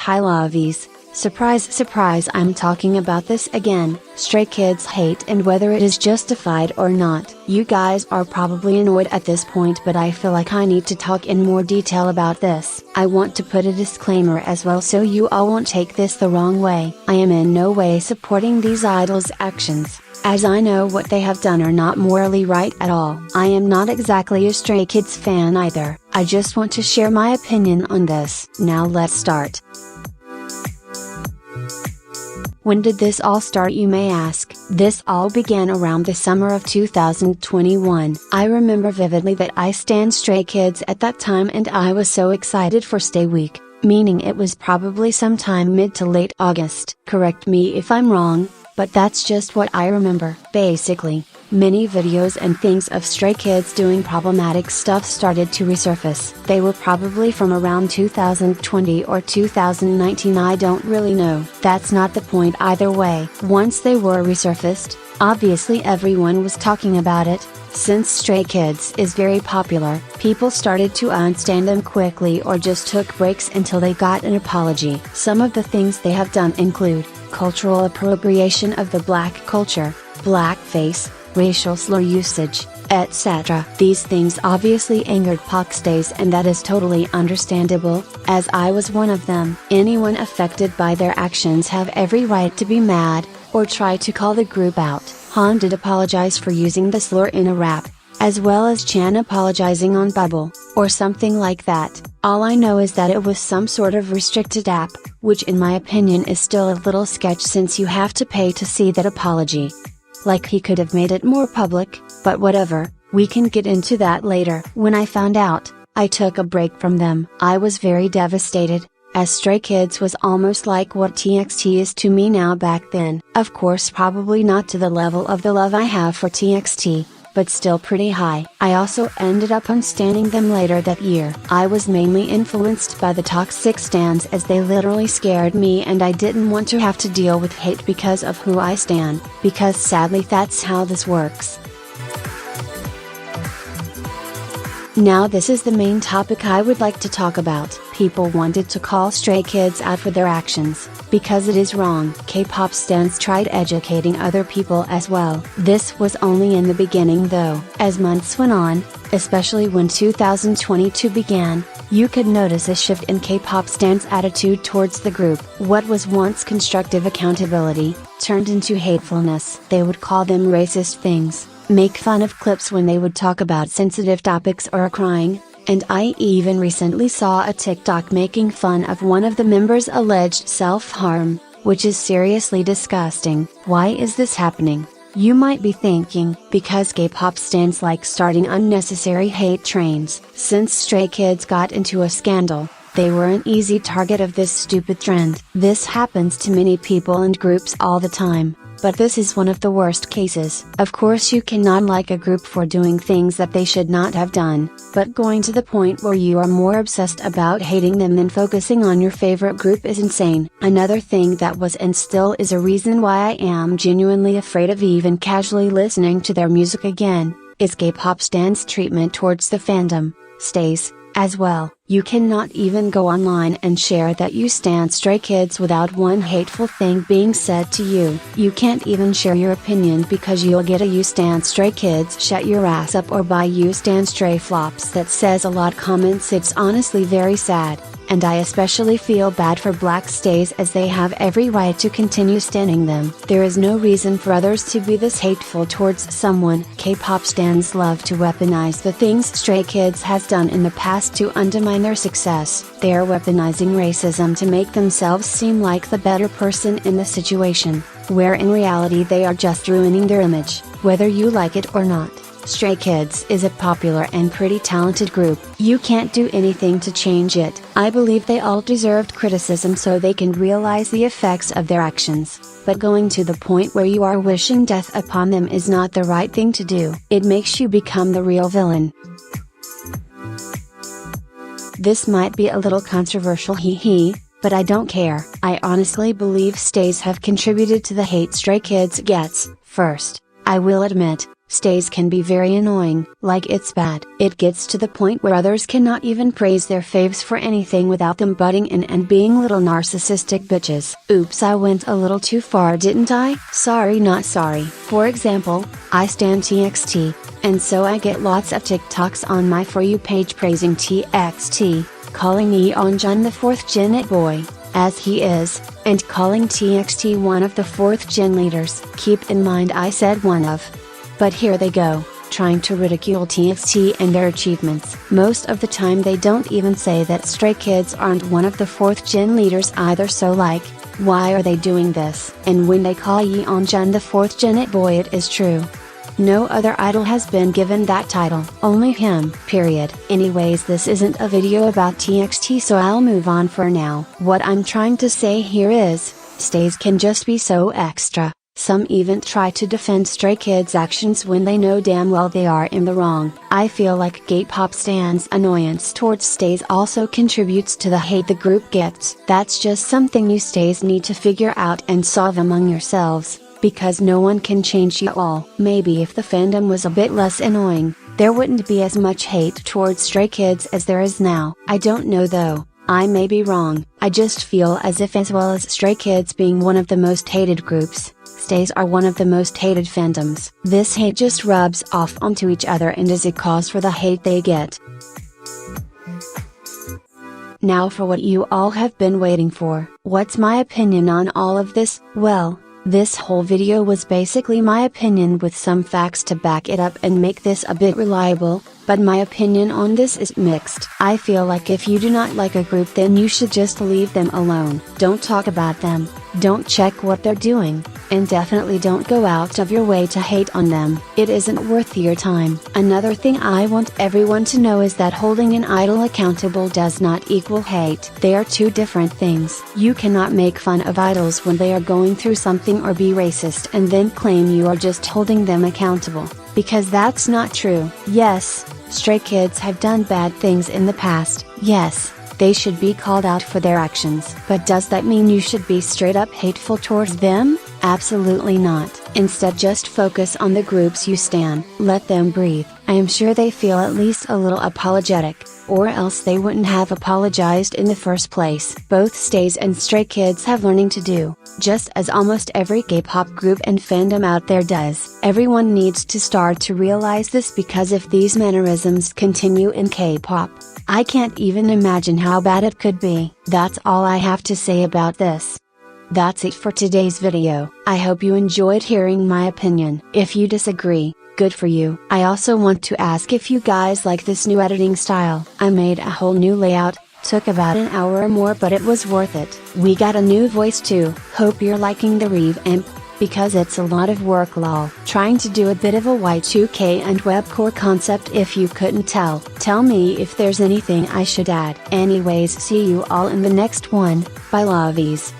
Hi lovies, surprise surprise, I'm talking about this again, stray kids hate and whether it is justified or not. You guys are probably annoyed at this point, but I feel like I need to talk in more detail about this. I want to put a disclaimer as well so you all won't take this the wrong way. I am in no way supporting these idols' actions, as I know what they have done are not morally right at all. I am not exactly a Stray Kids fan either. I just want to share my opinion on this. Now let's start. When did this all start, you may ask? This all began around the summer of 2021. I remember vividly that I stan Stray Kids at that time and I was so excited for Stay Week, meaning it was probably sometime mid to late August. Correct me if I'm wrong, but that's just what I remember. Basically, many videos and things of Stray Kids doing problematic stuff started to resurface. They were probably from around 2020 or 2019, I don't really know. That's not the point either way. Once they were resurfaced, obviously everyone was talking about it. Since Stray Kids is very popular, people started to unstan them quickly or just took breaks until they got an apology. Some of the things they have done include cultural appropriation of the black culture, blackface, racial slur usage, etc. These things obviously angered Stays, and that is totally understandable, as I was one of them. Anyone affected by their actions have every right to be mad, or try to call the group out. Han did apologize for using the slur in a rap, as well as Chan apologizing on Bubble, or something like that. All I know is that it was some sort of restricted app, which in my opinion is still a little sketch since you have to pay to see that apology. Like he could have made it more public, but whatever, we can get into that later. When I found out, I took a break from them. I was very devastated, as Stray Kids was almost like what TXT is to me now back then. Of course probably not to the level of the love I have for TXT, but still pretty high. I also ended up unstanning them later that year. I was mainly influenced by the toxic stans as they literally scared me and I didn't want to have to deal with hate because of who I stan, because sadly that's how this works. Now this is the main topic I would like to talk about. People wanted to call Stray Kids out for their actions, because it is wrong. K-pop stans tried educating other people as well. This was only in the beginning though. As months went on, especially when 2022 began, you could notice a shift in K-pop stans' attitude towards the group. What was once constructive accountability, turned into hatefulness. They would call them racist things, make fun of clips when they would talk about sensitive topics or crying, and I even recently saw a TikTok making fun of one of the members' alleged self-harm, which is seriously disgusting. Why is this happening? You might be thinking, because K-pop stans like starting unnecessary hate trains. Since Stray Kids got into a scandal, they were an easy target of this stupid trend. This happens to many people and groups all the time, but this is one of the worst cases. Of course you cannot like a group for doing things that they should not have done, but going to the point where you are more obsessed about hating them than focusing on your favorite group is insane. Another thing that was and still is a reason why I am genuinely afraid of even casually listening to their music again, is K-pop stans' treatment towards the fandom, stays, as well. You cannot even go online and share that you stan Stray Kids without one hateful thing being said to you. You can't even share your opinion because you'll get a "you stan Stray Kids shut your ass up" or "by you stan Stray flops" that says a lot comments. It's honestly very sad, and I especially feel bad for black stays as they have every right to continue standing them. There is no reason for others to be this hateful towards someone. K-pop stans love to weaponize the things Stray Kids has done in the past to undermine their success. They are weaponizing racism to make themselves seem like the better person in the situation, where in reality they are just ruining their image. Whether you like it or not, Stray Kids is a popular and pretty talented group. You can't do anything to change it. I believe they all deserved criticism so they can realize the effects of their actions, but going to the point where you are wishing death upon them is not the right thing to do. It makes you become the real villain. This might be a little controversial, but I don't care. I honestly believe stays have contributed to the hate Stray Kids gets. First, I will admit, Stays can be very annoying, like it's bad. It gets to the point where others cannot even praise their faves for anything without them butting in and being little narcissistic bitches. Oops, I went a little too far, didn't I? Sorry, not sorry. For example, I stan TXT, and so I get lots of TikToks on my For You page praising TXT, calling Yeojin the 4th gen it boy, as he is, and calling TXT one of the 4th gen leaders. Keep in mind I said one of. But here they go, trying to ridicule TXT and their achievements. Most of the time they don't even say that Stray Kids aren't one of the 4th gen leaders either, so like, why are they doing this? And when they call Yeojin the 4th gen it boy, it is true. No other idol has been given that title. Only him, period. Anyways, this isn't a video about TXT, so I'll move on for now. What I'm trying to say here is, stays can just be so extra. Some even try to defend Stray Kids' actions when they know damn well they are in the wrong. I feel like K-pop stans' annoyance towards stays also contributes to the hate the group gets. That's just something you stays need to figure out and solve among yourselves, because no one can change you all. Maybe if the fandom was a bit less annoying, there wouldn't be as much hate towards Stray Kids as there is now. I don't know though. I may be wrong. I just feel as if, as well as Stray Kids being one of the most hated groups, stays are one of the most hated fandoms. This hate just rubs off onto each other and is a cause for the hate they get. Now for what you all have been waiting for. What's my opinion on all of this? Well, this whole video was basically my opinion with some facts to back it up and make this a bit reliable, but my opinion on this is mixed. I feel like if you do not like a group, then you should just leave them alone. Don't talk about them, don't check what they're doing, and definitely don't go out of your way to hate on them. It isn't worth your time. Another thing I want everyone to know is that holding an idol accountable does not equal hate. They are two different things. You cannot make fun of idols when they are going through something or be racist and then claim you are just holding them accountable, because that's not true. Yes, Stray Kids have done bad things in the past. Yes, they should be called out for their actions. But does that mean you should be straight up hateful towards them? Absolutely not. Instead, just focus on the groups you stan. Let them breathe. I am sure they feel at least a little apologetic, or else they wouldn't have apologized in the first place. Both stays and Stray Kids have learning to do, just as almost every K-pop group and fandom out there does. Everyone needs to start to realize this, because if these mannerisms continue in K-pop, I can't even imagine how bad it could be. That's all I have to say about this. That's it for today's video. I hope you enjoyed hearing my opinion. If you disagree, good for you. I also want to ask if you guys like this new editing style. I made a whole new layout, took about an hour or more, but it was worth it. We got a new voice too. Hope you're liking the revamp, because it's a lot of work lol. Trying to do a bit of a Y2K and webcore concept if you couldn't tell. Tell me if there's anything I should add. Anyways, see you all in the next one. Bye lovies.